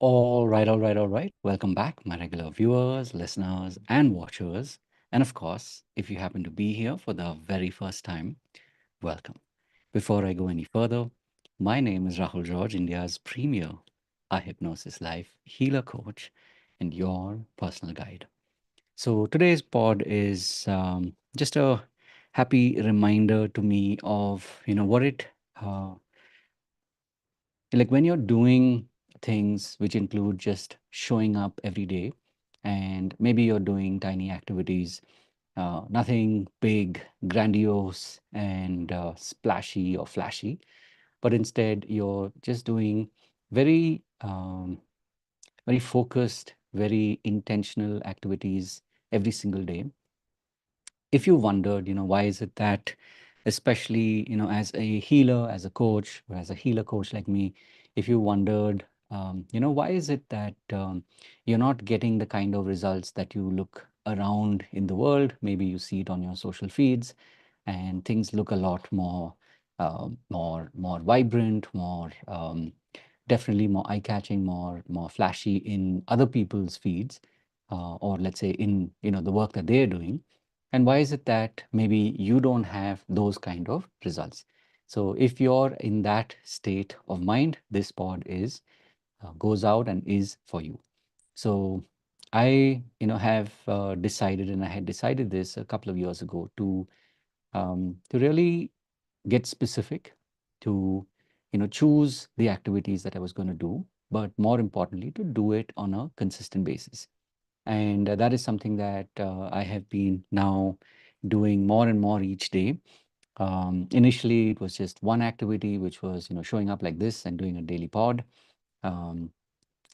All right. Welcome back, my regular viewers, listeners, and watchers. And of course, if you happen to be here for the very first time, welcome. Before I go any further, my name is Rahul George, India's premier eye hypnosis life healer coach and your personal guide. So today's pod is just a happy reminder to me of what it like when you're doing things which include just showing up every day, and maybe you're doing tiny activities, nothing big, grandiose, and splashy or flashy, but instead you're just doing very, very focused, very intentional activities every single day. If you wondered, why is it that, especially, as a healer, as a coach, or as a healer coach like me, if you wondered, why is it that you're not getting the kind of results that you look around in the world? Maybe you see it on your social feeds, and things look a lot more vibrant, more definitely more eye-catching, more flashy in other people's feeds, or let's say in the work that they're doing. And why is it that maybe you don't have those kind of results? So if you're in that state of mind, this pod is goes out and is for you. So I, have decided, and I had decided this a couple of years ago to really get specific, to choose the activities that I was going to do, but more importantly, to do it on a consistent basis. And that is something that I have been now doing more and more each day. Initially, it was just one activity, which was showing up like this and doing a daily pod. Um,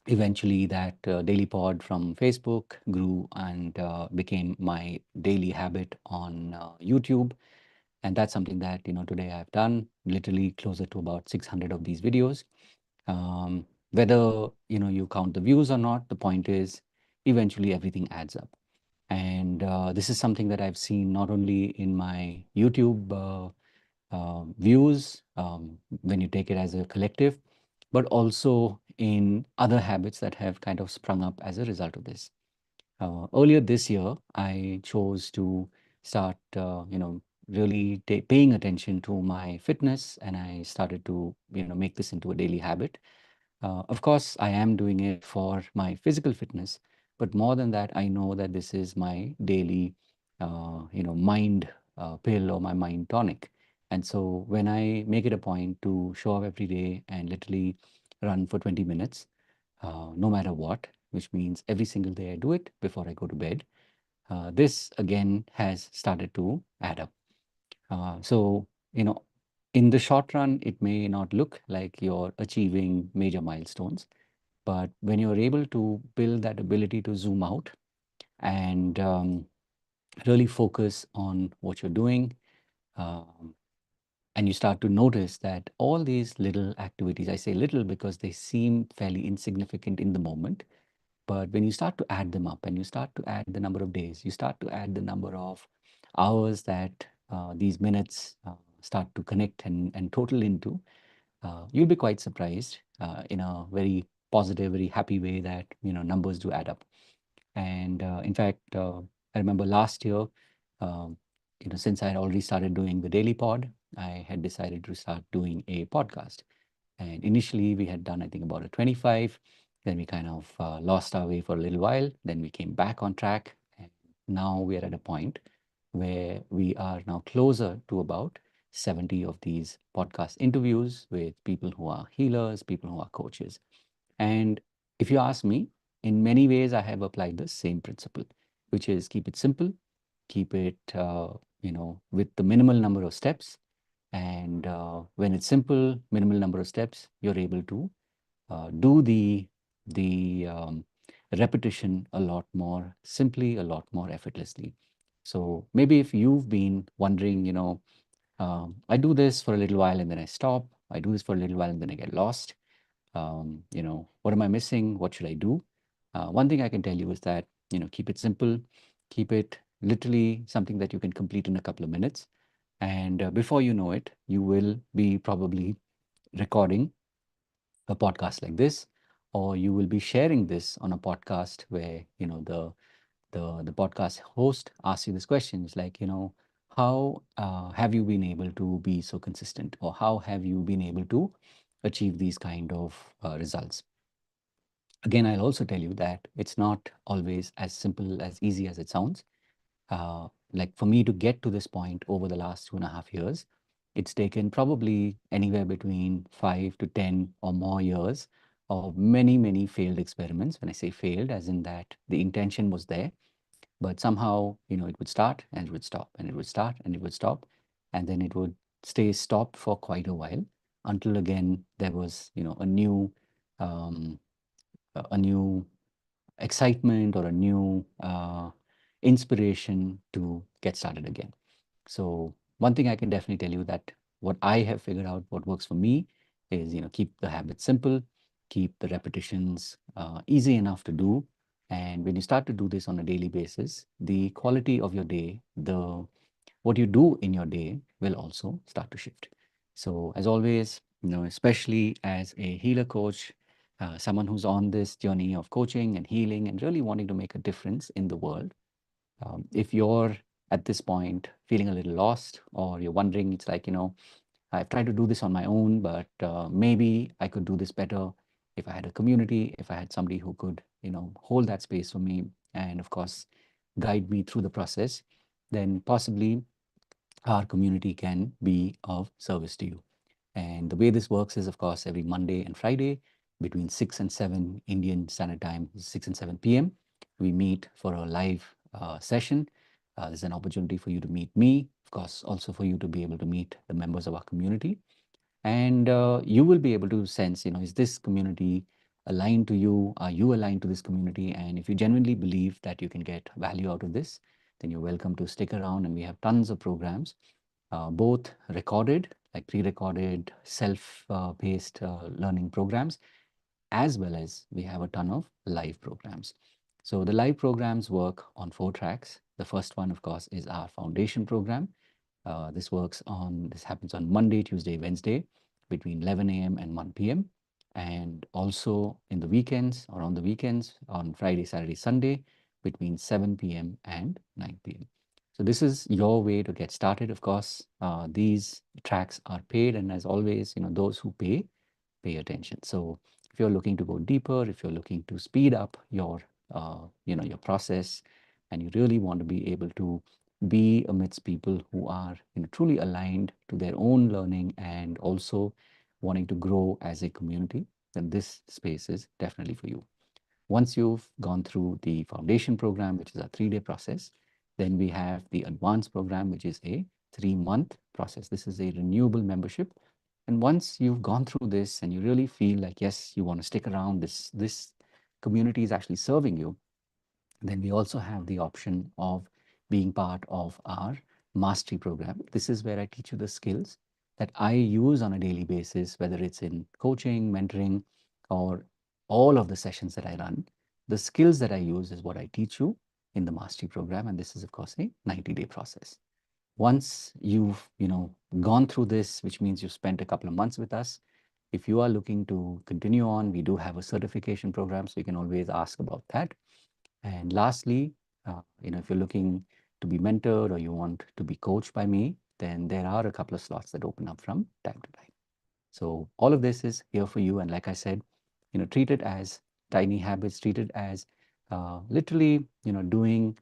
Eventually, that daily pod from Facebook grew and became my daily habit on YouTube. And that's something that today I've done literally closer to about 600 of these videos. Whether you count the views or not, the point is eventually everything adds up. And this is something that I've seen not only in my YouTube views, when you take it as a collective, but also in other habits that have kind of sprung up as a result of this. Earlier this year, I chose to start, really paying attention to my fitness, and I started to, make this into a daily habit. Of course, I am doing it for my physical fitness, but more than that, I know that this is my daily, mind pill or my mind tonic. And so when I make it a point to show up every day and literally run for 20 minutes, no matter what, which means every single day I do it before I go to bed, this again has started to add up. So, in the short run, it may not look like you're achieving major milestones, but when you're able to build that ability to zoom out and really focus on what you're doing, um, and you start to notice that all these little activities, I say little because they seem fairly insignificant in the moment, but when you start to add them up and you start to add the number of days, you start to add the number of hours that these minutes start to connect and total into, you'll be quite surprised in a very positive, very happy way that numbers do add up. And in fact, I remember last year, um, since I had already started doing the daily pod, I had decided to start doing a podcast. And initially, we had done, I think, about a 25. Then we kind of lost our way for a little while. Then we came back on track. And now we are at a point where we are now closer to about 70 of these podcast interviews with people who are healers, people who are coaches. And if you ask me, in many ways, I have applied the same principle, which is keep it simple, keep it, with the minimal number of steps. And when it's simple, minimal number of steps, you're able to do the repetition a lot more simply, a lot more effortlessly. So maybe if you've been wondering, I do this for a little while and then I stop. I do this for a little while and then I get lost. What am I missing? What should I do? One thing I can tell you is that, keep it simple, keep it literally something that you can complete in a couple of minutes. And before you know it, you will be probably recording a podcast like this, or you will be sharing this on a podcast where, the podcast host asks you this question. It's like, how have you been able to be so consistent, or how have you been able to achieve these kind of results? Again, I'll also tell you that it's not always as simple, as easy as it sounds. Like for me to get to this point over the last 2.5 years, it's taken probably anywhere between 5 to 10 or more years of many, many failed experiments. When I say failed, as in that the intention was there, but somehow, it would start and it would stop, and it would start and it would stop, and then it would stay stopped for quite a while until again there was, um, a new excitement or a new inspiration to get started again. So one thing I can definitely tell you that what I have figured out, what works for me is, keep the habits simple, keep the repetitions easy enough to do. And when you start to do this on a daily basis, the quality of your day, the what you do in your day will also start to shift. So as always, especially as a healer coach, someone who's on this journey of coaching and healing and really wanting to make a difference in the world, if you're at this point feeling a little lost, or you're wondering, it's like, I've tried to do this on my own, but maybe I could do this better if I had a community, if I had somebody who could, hold that space for me and, of course, guide me through the process, then possibly our community can be of service to you. And the way this works is, of course, every Monday and Friday between 6 and 7 Indian Standard Time, 6 and 7 p.m., we meet for a live session. There's an opportunity for you to meet me, of course, also for you to be able to meet the members of our community. And you will be able to sense, is this community aligned to you? Are you aligned to this community? And if you genuinely believe that you can get value out of this, then you're welcome to stick around. And we have tons of programs, both recorded, like pre-recorded, self-paced learning programs, as well as we have a ton of live programs. So the live programs work on 4 tracks. The first one, of course, is our foundation program. This happens on Monday, Tuesday, Wednesday between 11 a.m. and 1 p.m. And also in the weekends, or on the weekends on Friday, Saturday, Sunday between 7 p.m. and 9 p.m. So this is your way to get started. Of course, these tracks are paid, and as always, those who pay attention. So if you're looking to go deeper, if you're looking to speed up your process, and you really want to be able to be amidst people who are, truly aligned to their own learning and also wanting to grow as a community, then this space is definitely for you. Once you've gone through the foundation program, which is a 3-day process, then we have the advanced program, which is a 3-month process. This is a renewable membership. And once you've gone through this and you really feel like, yes, you want to stick around, this community is actually serving you, then we also have the option of being part of our mastery program. This is where I teach you the skills that I use on a daily basis, whether it's in coaching, mentoring, or all of the sessions that I run. The skills that I use is what I teach you in the mastery program. And this is, of course, a 90-day process. Once you've, gone through this, which means you've spent a couple of months with us, if you are looking to continue on, we do have a certification program, so you can always ask about that. And lastly, if you're looking to be mentored or you want to be coached by me, then there are a couple of slots that open up from time to time. So all of this is here for you. And like I said, treat it as tiny habits, treat it as literally, doing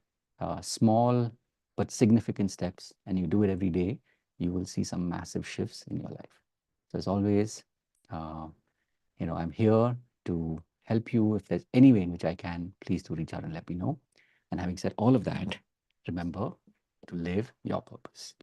small but significant steps, and you do it every day, you will see some massive shifts in your life. So as always, uh, I'm here to help you. If there's any way in which I can, please do reach out and let me know. And having said all of that, remember to live your purpose.